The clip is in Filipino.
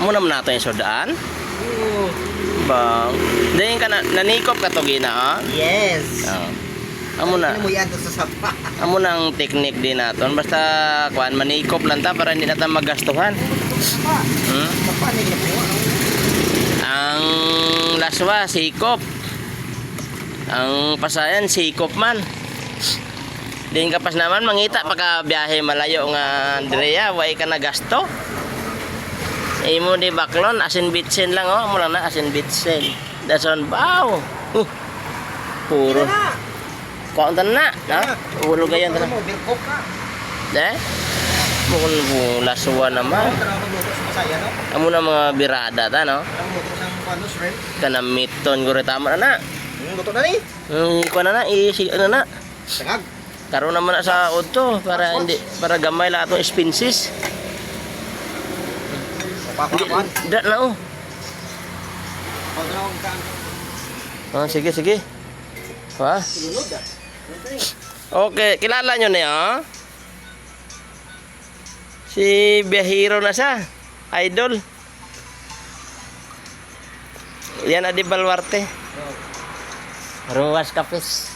Muna mo nato yung sudaan. Oo. Bang. Dahil ka nanikop ka to gina, oh. Yes. Amo na. Ano mo yan to sa sapa? Amo nang technique din naton. Basta kuan manikop lang ta para hindi natin magastuhan. Sapa. Sapa na yun po. Ang laswa sikop. Ang pasayan sikop man. Din kapas naman mangita pagka biyahe malayo nga Andrea, way ka na gasto. Imo di baklon asin bitsen lang oh, mo lang na asin bitsen. Dason baw. Puro. Kauntan na, ha? Ulo gayan ta. Bilkop ka. Eh? Bukon po laswa naman. Amo na mga birada ta no. Ang motor sang paano shrimp. Kanamiton gure tama na. Luto na ni. Kuan na ano na. Sagag. Karon naman na sa auto para hindi para gamay la atong expenses. Papakuan. Da na oh. Pagrawang ka. Oh, sige sige. Ha? Tulunod ah. Okay, kilala nyo na yun? Si Biyahiro na siya. Idol. Yan Adi Balwarte. Ruwas Kapis.